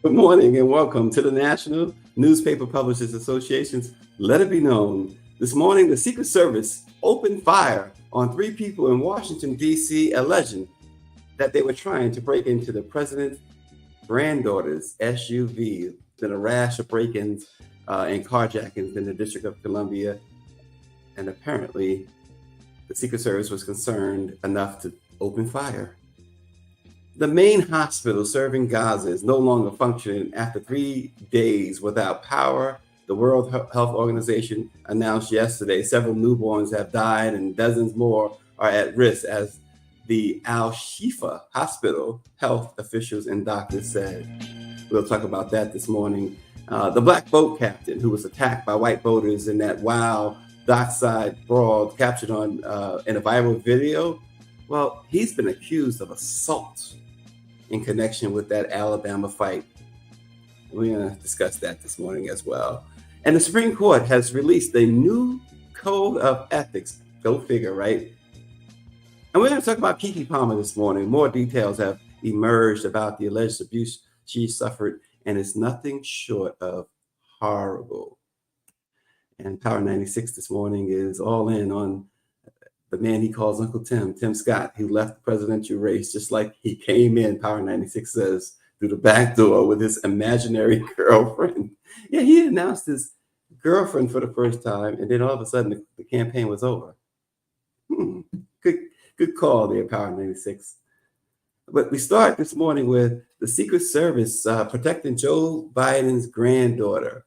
Good morning and welcome to the National Newspaper Publishers Association's Let It Be Known. This morning, the Secret Service opened fire on 3 people in Washington, D.C., alleging that they were trying to break into the president's granddaughter's SUV. Been a rash of break-ins and carjackings in the District of Columbia, and apparently the Secret Service was concerned enough to open fire. The main hospital serving Gaza is no longer functioning after 3 days without power. The World Health Organization announced yesterday several newborns have died and dozens more are at risk, as the Al-Shifa Hospital health officials and doctors said. We'll talk about that this morning. The black boat captain who was attacked by white boaters in that wild dockside brawl captured on in a viral video, well, he's been accused of assault in connection with that Alabama fight. We're going to discuss that this morning as well. And the Supreme Court has released a new code of ethics. Go figure, right? And we're going to talk about Keke Palmer this morning. More details have emerged about the alleged abuse she suffered, and it's nothing short of horrible. And Power 96 this morning is all in on the man he calls Uncle Tim, Tim Scott, who left the presidential race just like he came in, Power 96 says, through the back door with his imaginary girlfriend. Yeah, he announced his girlfriend for the first time, and then all of a sudden the campaign was over. Good call there, Power 96. But we start this morning with the Secret Service protecting Joe Biden's granddaughter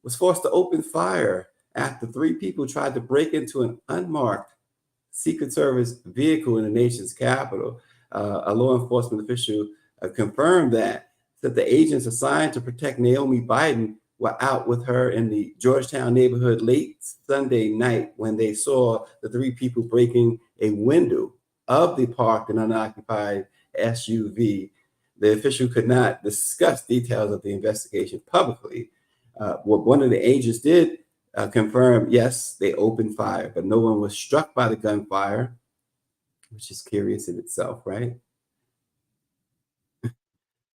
was forced to open fire after 3 people tried to break into an unmarked Secret Service vehicle in the nation's capital. A law enforcement official confirmed that the agents assigned to protect Naomi Biden were out with her in the Georgetown neighborhood late Sunday night when they saw the 3 people breaking a window of the parked and unoccupied SUV. The official could not discuss details of the investigation publicly. What one of the agents did confirmed, yes, they opened fire, but no one was struck by the gunfire, which is curious in itself, right?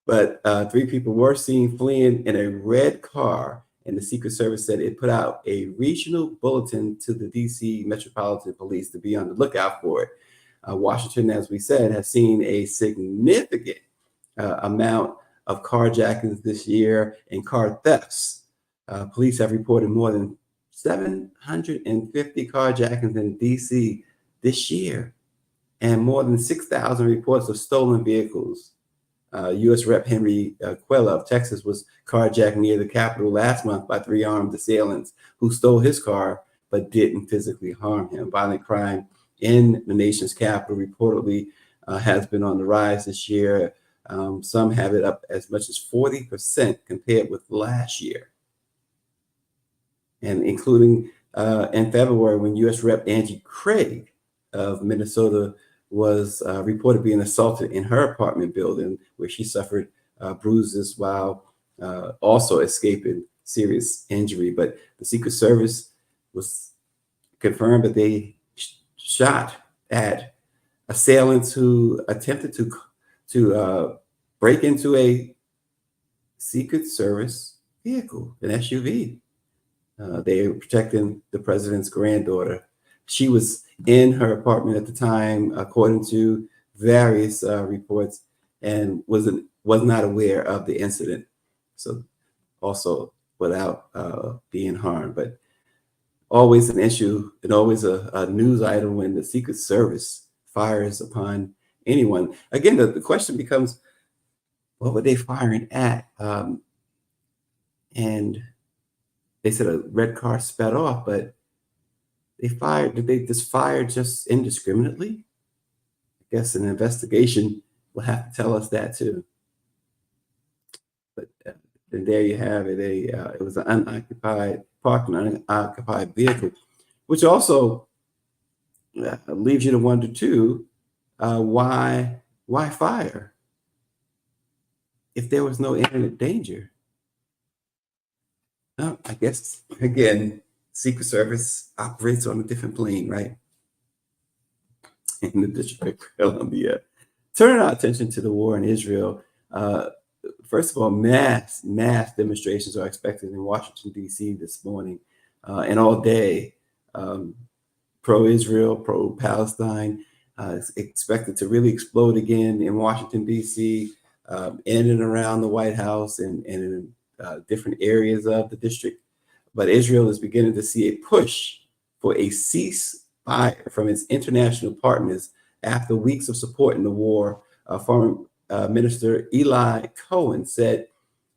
But 3 people were seen fleeing in a red car, and the Secret Service said it put out a regional bulletin to the D.C. Metropolitan Police to be on the lookout for it. Washington, as we said, has seen a significant amount of carjackings this year and car thefts. Police have reported more than 750 carjackings in D.C. this year, and more than 6,000 reports of stolen vehicles. U.S. Rep. Henry Quella of Texas was carjacked near the Capitol last month by 3 armed assailants who stole his car but didn't physically harm him. Violent crime in the nation's capital reportedly has been on the rise this year. Some have it up as much as 40% compared with last year. And including in February when U.S. Rep. Angie Craig of Minnesota was reported being assaulted in her apartment building, where she suffered bruises while also escaping serious injury. But the Secret Service was confirmed that they shot at assailants who attempted to break into a Secret Service vehicle, an SUV. They were protecting the president's granddaughter. She was in her apartment at the time, according to various reports, and was not aware of the incident. So also without being harmed. But always an issue and always a news item when the Secret Service fires upon anyone. Again, the question becomes, what were they firing at? And they said a red car sped off, but did they just fire just indiscriminately? I guess an investigation will have to tell us that too. And there you have it. It was an unoccupied parked an unoccupied vehicle, which also leaves you to wonder too, why fire if there was no imminent danger? I guess again, Secret Service operates on a different plane, right? In the District of Columbia. Turning our attention to the war in Israel, uh, first of all, mass demonstrations are expected in Washington, D.C. this morning and all day. Um, Pro-Israel, pro-Palestine. It's expected to really explode again in Washington, D.C., in and around the White House and in different areas of the district. But Israel is beginning to see a push for a ceasefire from its international partners after weeks of support in the war. Foreign Minister Eli Cohen said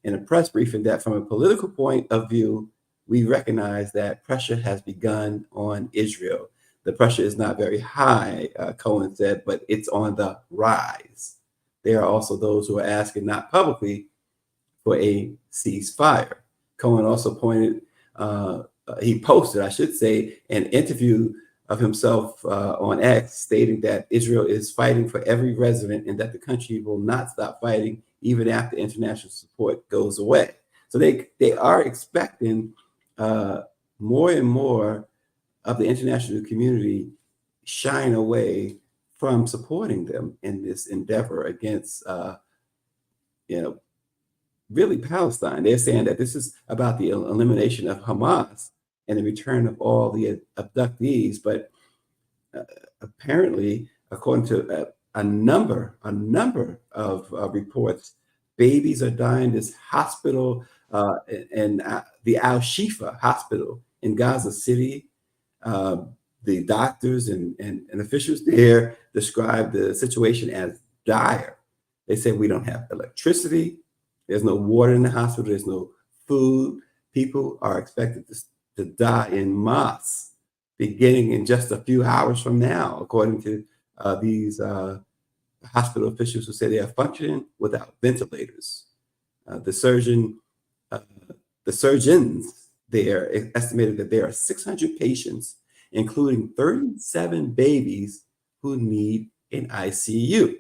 in a press briefing that from a political point of view, we recognize that pressure has begun on Israel. The pressure is not very high, Cohen said, but it's on the rise. There are also those who are asking, not publicly, for a ceasefire. Cohen also he posted, I should say, an interview of himself on X stating that Israel is fighting for every resident and that the country will not stop fighting even after international support goes away. So they are expecting more and more of the international community shying away from supporting them in this endeavor against, you know, really Palestine. They're saying that this is about the elimination of Hamas and the return of all the abductees. But uh, apparently, according to a number of reports, babies are dying. This hospital and the Al Shifa Hospital in Gaza City. Uh, the doctors and officials there describe the situation as dire. They say we don't have electricity. There's no water in the hospital. There's no food. People are expected to die in mass beginning in just a few hours from now, according to these hospital officials who say they are functioning without ventilators. The surgeon, uh, the surgeons there estimated that there are 600 patients, including 37 babies who need an ICU.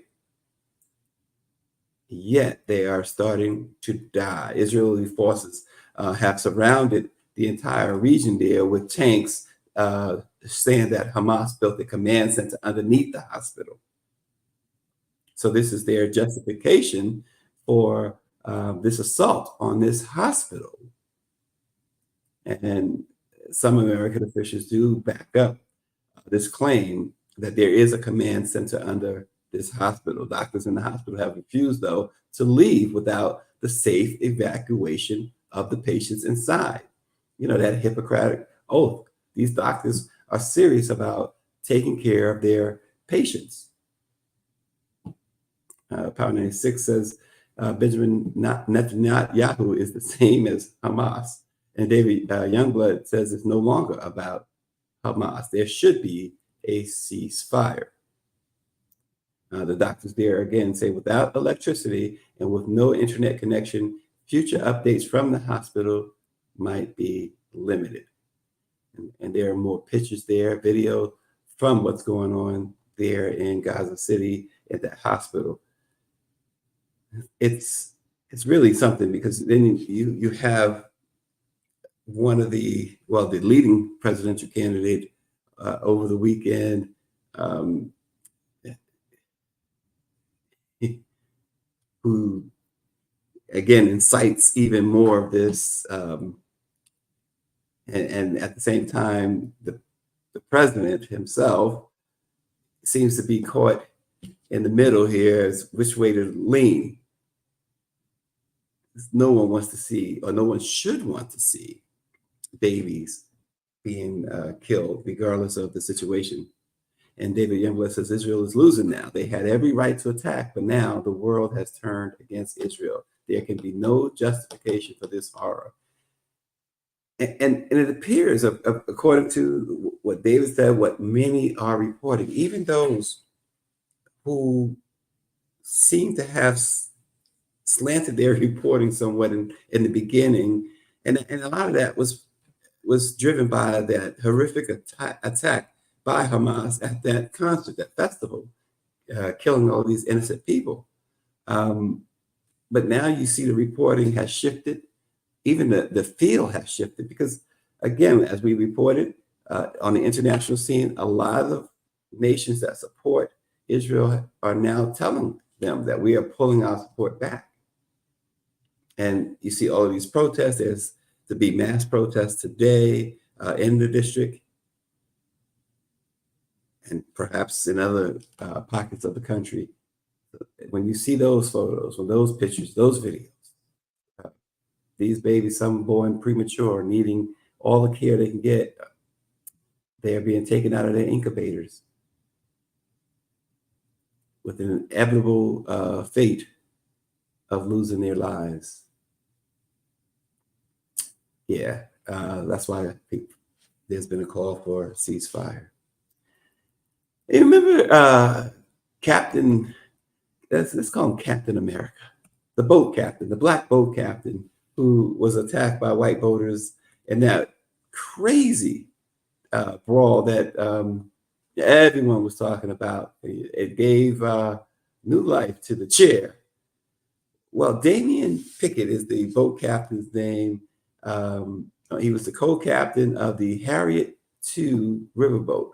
Yet they are starting to die. Israeli forces have surrounded the entire region there with tanks, saying that Hamas built a command center underneath the hospital. So this is their justification for this assault on this hospital. And some American officials do back up this claim that there is a command center under this hospital. Doctors in the hospital have refused, though, to leave without the safe evacuation of the patients inside. You know, that Hippocratic oath. These doctors are serious about taking care of their patients. Power 96 says Benjamin Netanyahu is the same as Hamas. And David Youngblood says it's no longer about Hamas. There should be a ceasefire. The doctors there again say without electricity and with no internet connection, future updates from the hospital might be limited. And there are more pictures there, video from what's going on there in Gaza City at that hospital. It's really something, because then you have one of the leading presidential candidate over the weekend, who again incites even more of this, and at the same time, the president himself seems to be caught in the middle here as which way to lean. No one wants to see, or no one should want to see, babies being killed, regardless of the situation. And David Youngblood says Israel is losing now. They had every right to attack, but now the world has turned against Israel. There can be no justification for this horror. And it appears, according to what David said, what many are reporting, even those who seem to have slanted their reporting somewhat in the beginning, and a lot of that was driven by that horrific attack by Hamas at that concert, that festival, killing all these innocent people. Um, but now you see the reporting has shifted, even the field has shifted because, again, as we reported on the international scene, a lot of nations that support Israel are now telling them that we are pulling our support back. And you see all of these protests. There's to be mass protests today in the district and perhaps in other pockets of the country. When you see those photos, when those pictures, those videos, uh, these babies, some born premature, needing all the care they can get, they are being taken out of their incubators with an inevitable fate of losing their lives. Yeah, that's why I think there's been a call for a ceasefire. You remember Captain, let's call him Captain America, the boat captain, the black boat captain who was attacked by white boaters in that crazy brawl that everyone was talking about. It gave new life to the chair. Well, Damian Pickett is the boat captain's name. He was the co-captain of the Harriet II riverboat.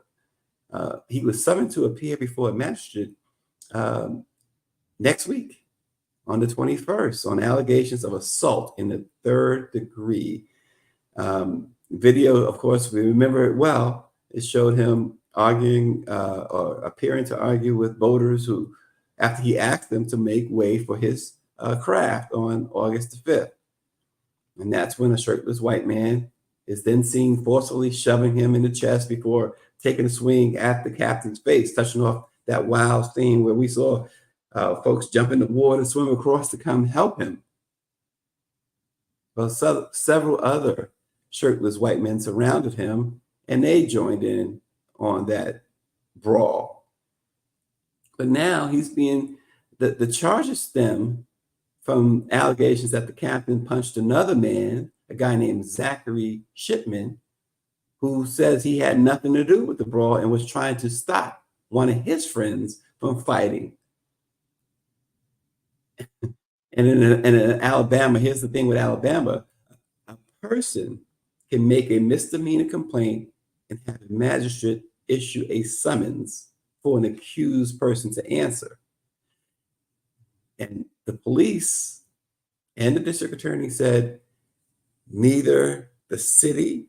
He was summoned to appear before a magistrate next week on the 21st on allegations of assault in the third degree. Video, of course, we remember it well. It showed him arguing or appearing to argue with boaters who, after he asked them to make way for his craft on August the 5th. And that's when a shirtless white man is then seen forcefully shoving him in the chest before taking a swing at the captain's face, touching off that wild scene where we saw folks jump in the water, swim across to come help him. Well, several other shirtless white men surrounded him, and they joined in on that brawl. But now the charges stem from allegations that the captain punched another man, a guy named Zachary Shipman, who says he had nothing to do with the brawl and was trying to stop one of his friends from fighting. And in Alabama, here's the thing with Alabama, a person can make a misdemeanor complaint and have a magistrate issue a summons for an accused person to answer. And the police and the district attorney said neither the city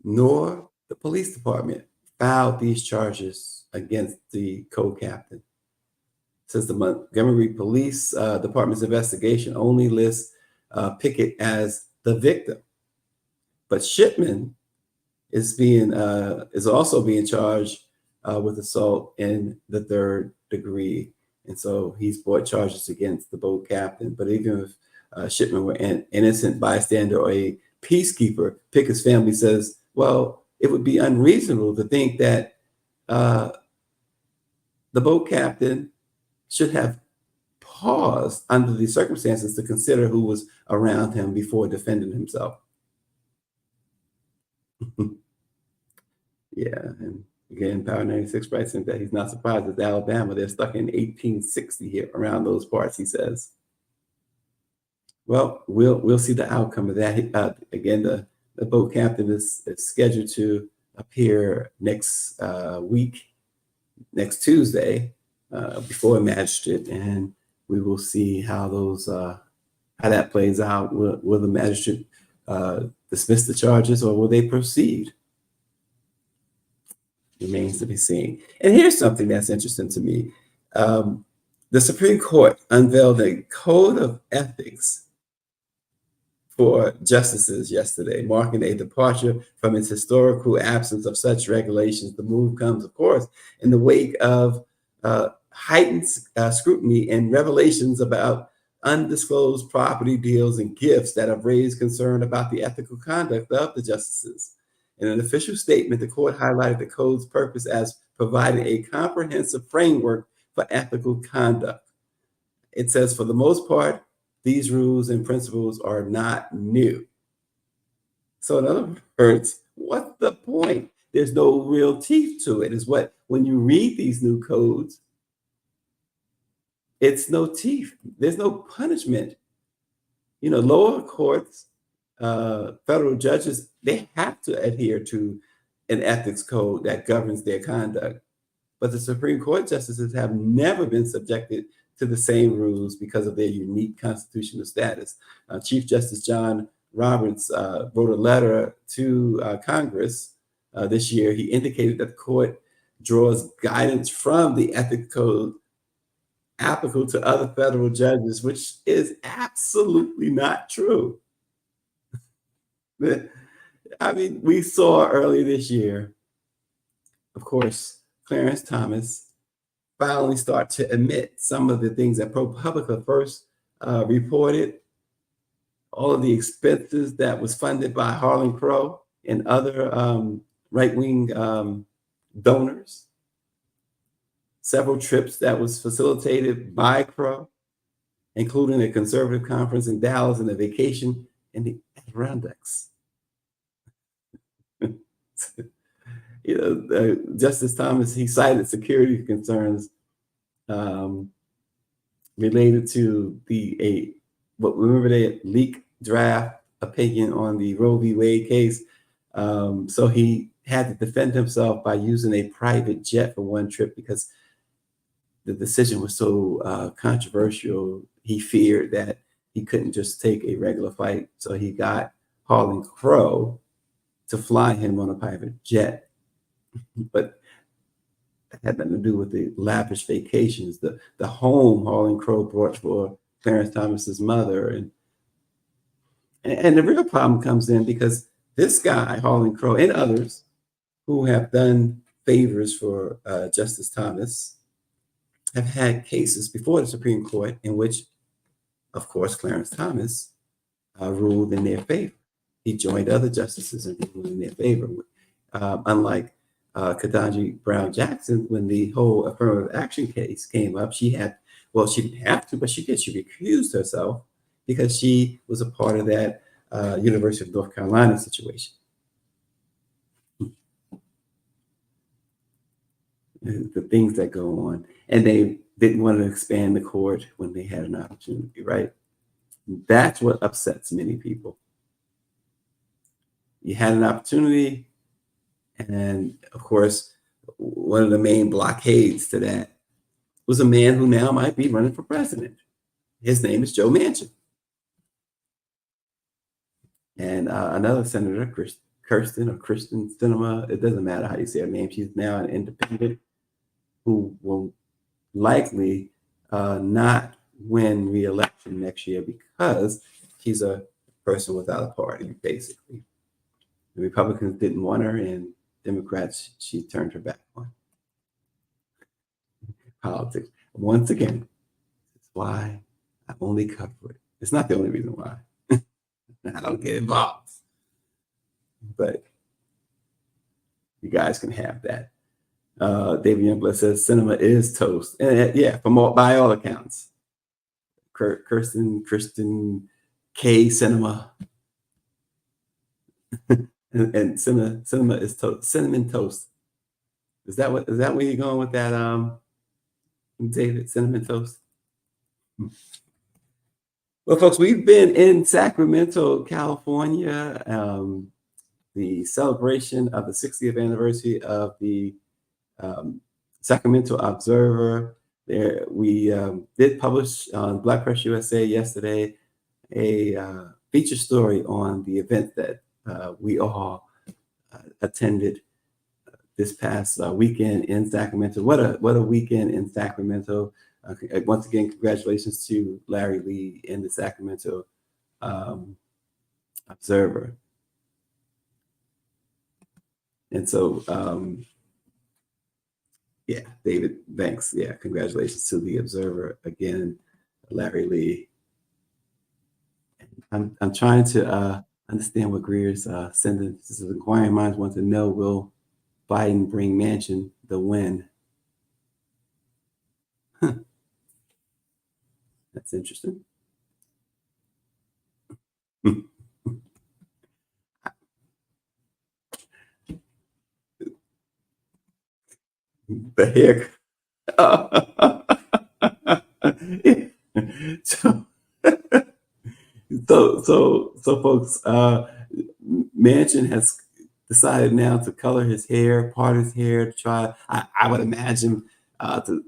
nor the police department filed these charges against the co-captain. Says the Montgomery Police Department's investigation only lists Pickett as the victim, but Shipman is also being charged with assault in the third degree, and so he's brought charges against the boat captain. But even if Shipman were an innocent bystander or a peacekeeper, Pickett's family says, well, it would be unreasonable to think that the boat captain should have paused under the circumstances to consider who was around him before defending himself. Yeah, and again, Power 96 writes in that he's not surprised it's Alabama. They're stuck in 1860 here around those parts, he says. Well, we'll see the outcome of that. Again, the boat captain is scheduled to appear next week, next Tuesday, before a magistrate, and we will see how that plays out. Will the magistrate dismiss the charges, or will they proceed? Remains to be seen. And here's something that's interesting to me. The Supreme Court unveiled a code of ethics for justices yesterday, marking a departure from its historical absence of such regulations. The move comes, of course, in the wake of heightened scrutiny and revelations about undisclosed property deals and gifts that have raised concern about the ethical conduct of the justices. In an official statement, the court highlighted the code's purpose as providing a comprehensive framework for ethical conduct. It says, for the most part, these rules and principles are not new. So in other words, what's the point? There's no real teeth to it, is what, when you read these new codes, it's no teeth. There's no punishment. Lower courts, federal judges, they have to adhere to an ethics code that governs their conduct. But the Supreme Court justices have never been subjected to the same rules because of their unique constitutional status. Chief Justice John Roberts wrote a letter to Congress this year. He indicated that the court draws guidance from the ethics code applicable to other federal judges, which is absolutely not true. I mean, we saw earlier this year, of course, Clarence Thomas finally start to admit some of the things that ProPublica first reported, all of the expenses that was funded by Harlan Crow and other right-wing donors, several trips that was facilitated by Crow, including a conservative conference in Dallas and a vacation in the Adirondacks. Justice Thomas, he cited security concerns related to remember the leaked draft opinion on the Roe v. Wade case. So he had to defend himself by using a private jet for one trip because the decision was so controversial. He feared that he couldn't just take a regular flight. So he got Harlan Crow to fly him on a private jet. But that had nothing to do with the lavish vacations, the home Harlan Crow brought for Clarence Thomas's mother. And the real problem comes in because this guy, Harlan Crow, and others who have done favors for Justice Thomas have had cases before the Supreme Court in which, of course, Clarence Thomas ruled in their favor. He joined other justices in ruling in their favor. Unlike Ketanji Brown Jackson, when the whole affirmative action case came up, she didn't have to, but she did. She recused herself because she was a part of that University of North Carolina situation. The things that go on. And they didn't want to expand the court when they had an opportunity, right? That's what upsets many people. You had an opportunity, and of course, one of the main blockades to that was a man who now might be running for president. His name is Joe Manchin. And another senator, Kirsten Sinema, it doesn't matter how you say her name, she's now an independent who will likely not win re-election next year because she's a person without a party, basically. The Republicans didn't want her, and Democrats, she turned her back on. Politics. Once again, it's why I only cover it. It's not the only reason why. I don't get involved. But you guys can have that. David Youngblood says Sinema is toast. And yeah, by all accounts. Kristen K. Sinema. and Sinema is toast. Cinnamon toast. Is that where you're going with that, David? Cinnamon toast? Well, folks, we've been in Sacramento, California. The celebration of the 60th anniversary of the Sacramento Observer. There, we did publish on Black Press USA yesterday a feature story on the event that we all attended this past weekend in Sacramento. What a weekend in Sacramento! Once again, congratulations to Larry Lee and the Sacramento Observer. And so, yeah, David, thanks. Yeah, congratulations to the Observer again, Larry Lee. I'm trying to understand what Greer's sending. This is inquiring minds want to know: will Biden bring Manchin the win? That's interesting. The hair. so, so, folks, Manchin has decided now to color his hair, part his hair, to try. I would imagine to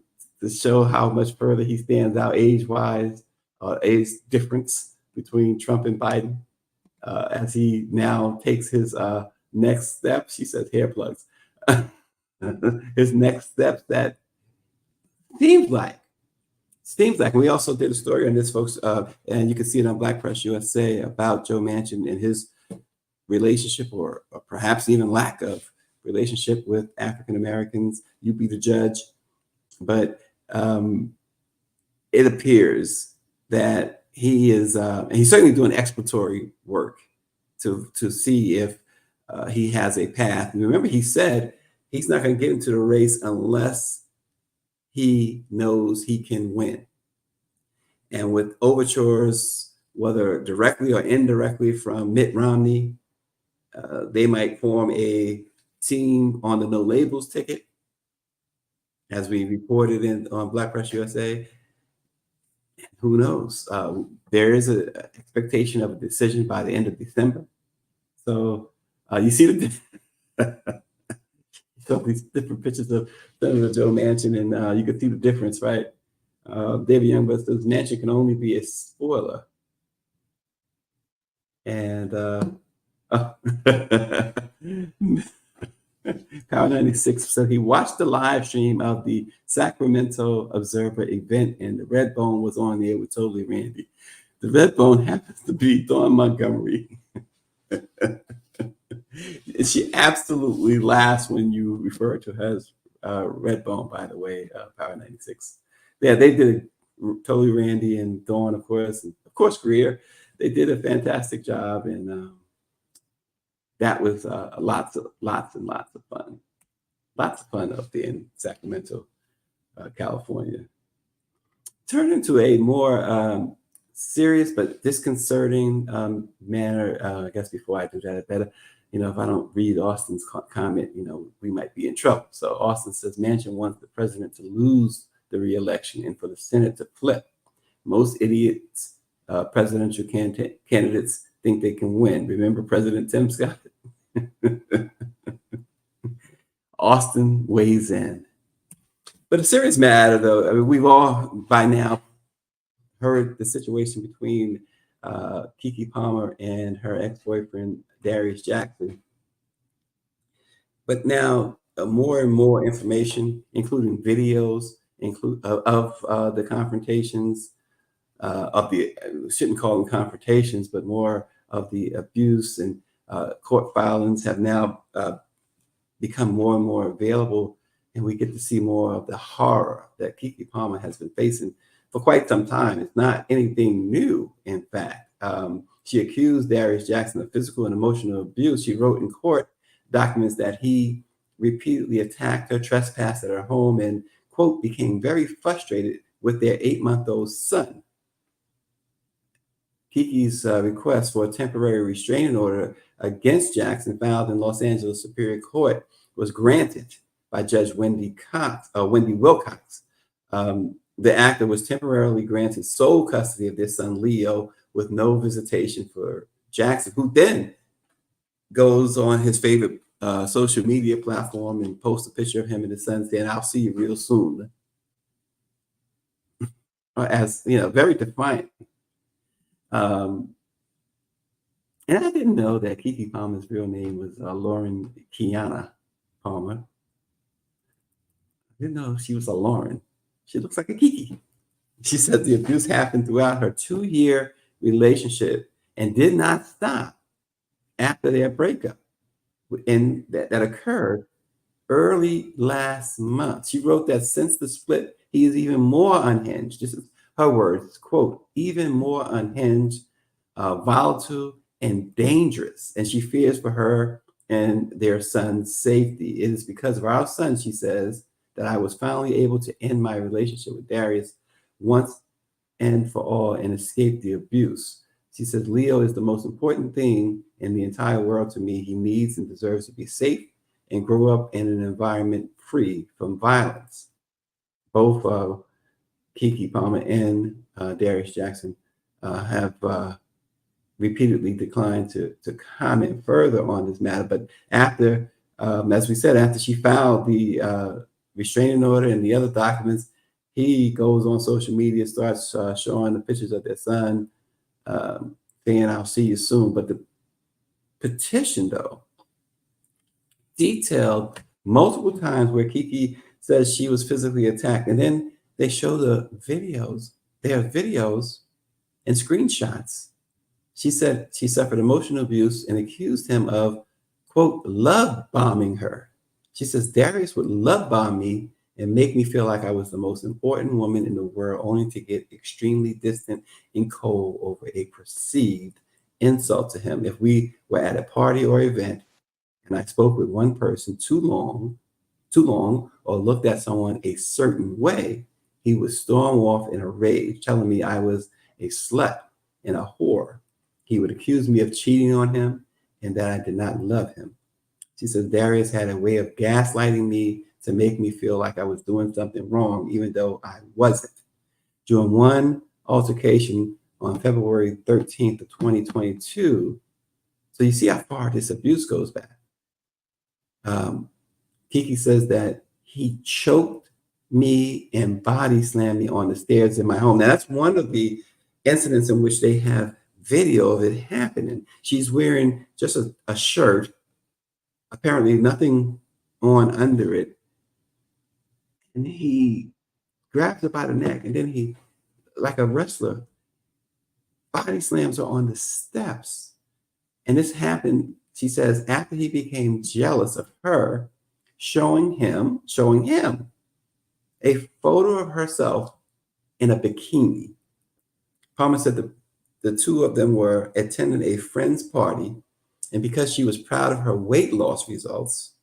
show how much further he stands out age-wise, age difference between Trump and Biden, as he now takes his next step. She says hair plugs. His next steps that seems like we also did a story on this, folks, and you can see it on Black Press USA about Joe Manchin and his relationship, or perhaps even lack of relationship, with African Americans. You be the judge. But it appears that he is, and he's certainly doing exploratory work to see if he has a path. And remember, he said he's not going to get into the race unless he knows he can win. And with overtures, whether directly or indirectly from Mitt Romney, they might form a team on the no labels ticket, as we reported on Black Press USA. Who knows? There is an expectation of a decision by the end of December. So you see so these different pictures of Senator Joe Manchin, and you can see the difference, right? David Youngblood says Manchin can only be a spoiler. And Power 96 said he watched the live stream of the Sacramento Observer event, and the Red Bone was on there with Totally Randy. The Red Bone happens to be Dawn Montgomery. She absolutely laughs when you refer to her as Red Bone, by the way, Power 96. Yeah, they did Totally Randy and Dawn, of course, and of course Greer. They did a fantastic job, and that was lots and lots of fun. Lots of fun up there in Sacramento, California. Turn into a more serious but disconcerting manner. I guess before I do that, I better, if I don't read Austin's comment, we might be in trouble. So Austin says Manchin wants the president to lose the re-election and for the Senate to flip. Most idiots, presidential candidates, think they can win. Remember President Tim Scott? Austin weighs in. But a serious matter, though, I mean, we've all by now heard the situation between Keke Palmer and her ex-boyfriend, Darius Jackson. But now more and more information, including videos of the confrontations, shouldn't call them confrontations, but more of the abuse and court filings have now become more and more available, and we get to see more of the horror that Keke Palmer has been facing for quite some time. It's not anything new, in fact. She accused Darius Jackson of physical and emotional abuse. She wrote in court documents that he repeatedly attacked her, trespassed at her home, and, quote, became very frustrated with their 8-month-old son. Keke's request for a temporary restraining order against Jackson, filed in Los Angeles Superior Court, was granted by Judge Wendy Wilcox. The actor was temporarily granted sole custody of their son Leo, with no visitation for Jackson, who then goes on his favorite social media platform and posts a picture of him and his son saying, "I'll see you real soon," as very defiant. And I didn't know that Keke Palmer's real name was Lauren Kiana Palmer. I didn't know she was a Lauren. She looks like a Keke. She said the abuse happened throughout her 2-year relationship and did not stop after their breakup, and that occurred early last month. She wrote that since the split, he is even more unhinged. This is her words, quote, even more unhinged, volatile, and dangerous. And she fears for her and their son's safety. It is because of our son, she says, that I was finally able to end my relationship with Darius. Once and for all and escape the abuse. She says, Leo is the most important thing in the entire world to me. He needs and deserves to be safe and grow up in an environment free from violence. Both Keke Palmer and Darius Jackson have repeatedly declined to comment further on this matter. But after, as we said, after she filed the restraining order and the other documents, he goes on social media, starts showing the pictures of their son, saying, I'll see you soon. But the petition, though, detailed multiple times where Keke says she was physically attacked. And then they show the videos. There are videos and screenshots. She said she suffered emotional abuse and accused him of, quote, love bombing her. She says Darius would love bomb me and make me feel like I was the most important woman in the world, only to get extremely distant and cold over a perceived insult to him. If we were at a party or event and I spoke with one person too long, or looked at someone a certain way, he would storm off in a rage, telling me I was a slut and a whore. He would accuse me of cheating on him and that I did not love him. She says Darius had a way of gaslighting me to make me feel like I was doing something wrong, even though I wasn't. During one altercation on February 13th of 2022, so you see how far this abuse goes back. Keke says that he choked me and body slammed me on the stairs in my home. Now, that's one of the incidents in which they have video of it happening. She's wearing just a shirt, apparently nothing on under it. And he grabs her by the neck, and then he, like a wrestler, body slams her on the steps. And this happened, she says, after he became jealous of her, showing him a photo of herself in a bikini. Palmer said the two of them were attending a friend's party, and because she was proud of her weight loss results,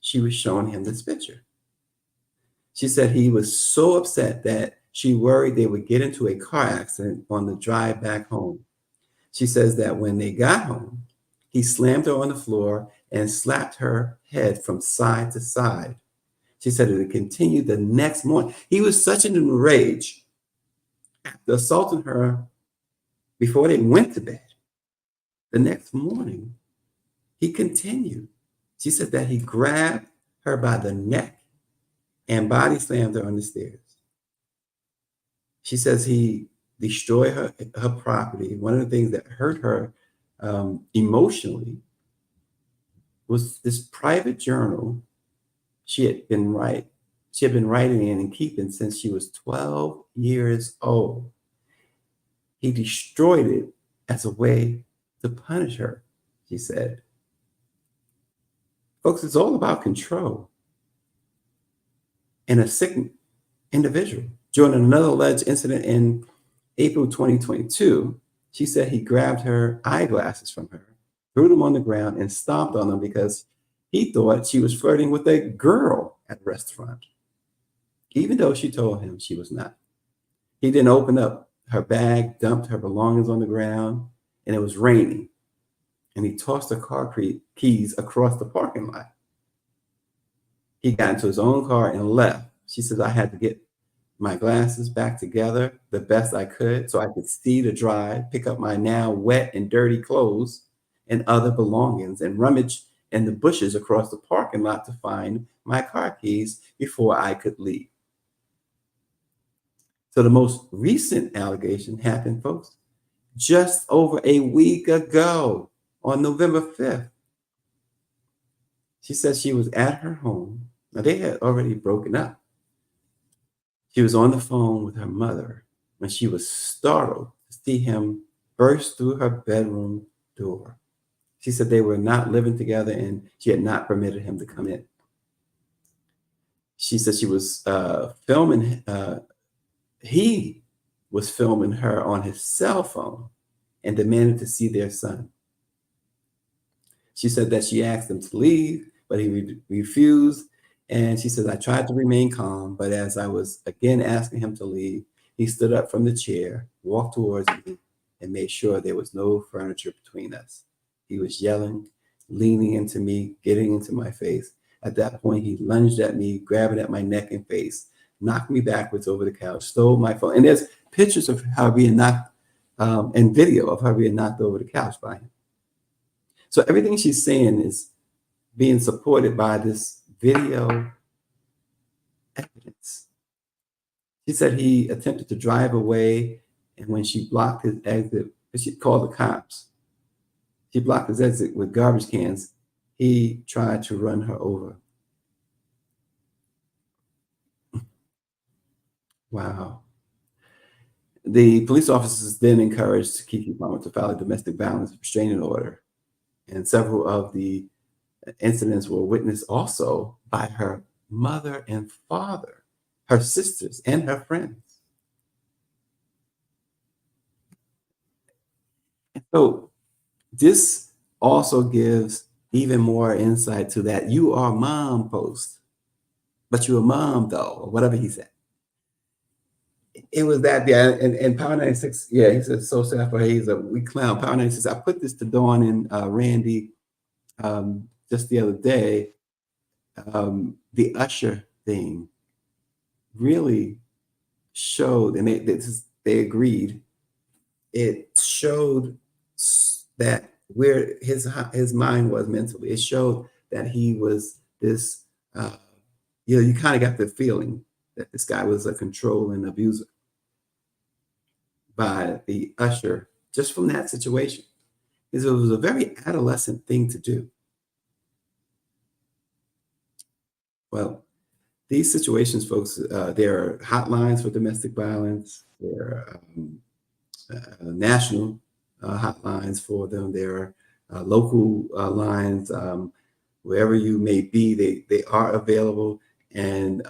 she was showing him this picture. She said he was so upset that she worried they would get into a car accident on the drive back home. She says that when they got home, he slammed her on the floor and slapped her head from side to side. She said it continued the next morning. He was such an enraged after assaulting her before they went to bed. The next morning, he continued. She said that he grabbed her by the neck and body slammed her on the stairs. She says he destroyed her property. One of the things that hurt her emotionally was this private journal she had been writing in and keeping since she was 12 years old. He destroyed it as a way to punish her, she said. Folks, it's all about control and a sick individual. During another alleged incident in April 2022, she said he grabbed her eyeglasses from her, threw them on the ground, and stomped on them because he thought she was flirting with a girl at a restaurant, even though she told him she was not. He then opened up her bag, dumped her belongings on the ground, and it was raining. And he tossed her car keys across the parking lot. He got into his own car and left. She says, I had to get my glasses back together the best I could so I could see the drive, pick up my now wet and dirty clothes and other belongings, and rummage in the bushes across the parking lot to find my car keys before I could leave. So the most recent allegation happened, folks, just over a week ago on November 5th. She says she was at her home. Now, they had already broken up. She was on the phone with her mother when she was startled to see him burst through her bedroom door. She said they were not living together and she had not permitted him to come in. She said she was filming, he was filming her on his cell phone and demanded to see their son. She said that she asked him to leave, but he refused. And she says, I tried to remain calm, but as I was again asking him to leave, He stood up from the chair, walked towards me, and made sure there was no furniture between us. He was yelling, leaning into me, getting into my face. At that point, he lunged at me, grabbing at my neck and face, knocked me backwards over the couch, stole my phone. And there's pictures of her being knocked and video of her being knocked over the couch by him. So everything she's saying is being supported by this video evidence. She said he attempted to drive away, and when she blocked his exit, she called the cops. She blocked his exit with garbage cans. He tried to run her over. Wow. The police officers then encouraged Kiki Palmer to file a domestic violence restraining order, and several of the incidents were witnessed also by her mother and father, her sisters, and her friends. And so this also gives even more insight to that "you are mom" post, but you're a mom though, or whatever he said. It was that, yeah, and Power 96, yeah, he said, so sad for her, he's a weak clown. Power 96, I put this to Dawn and Randy just the other day. The Usher thing really showed, and they agreed, it showed that where his mind was mentally. It showed that he was this, you kind of got the feeling that this guy was a controlling abuser by the usher just from that situation. Because it was a very adolescent thing to do. Well, these situations, folks, there are hotlines for domestic violence. There are national hotlines for them. There are local lines. Wherever you may be, they are available. And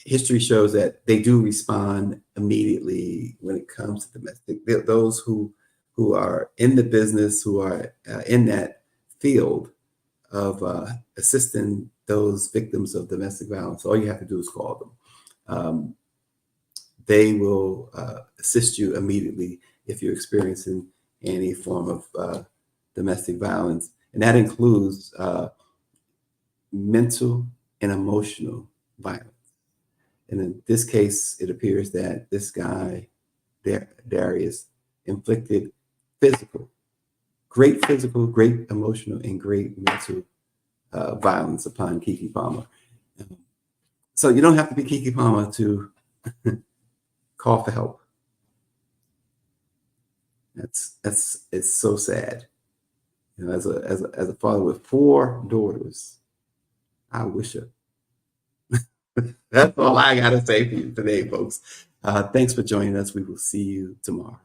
history shows that they do respond immediately when it comes to domestic. Those who are in the business, who are in that field of assisting those victims of domestic violence, all you have to do is call them. They will assist you immediately if you're experiencing any form of domestic violence. And that includes mental and emotional violence. And in this case, it appears that this guy, Darius, inflicted great physical, great emotional, and great mental violence upon Kiki Palmer. So you don't have to be Kiki Palmer to call for help. It's so sad. You know, as a father with 4 daughters, I wish it. That's all I got to say for you today, folks. Thanks for joining us. We will see you tomorrow.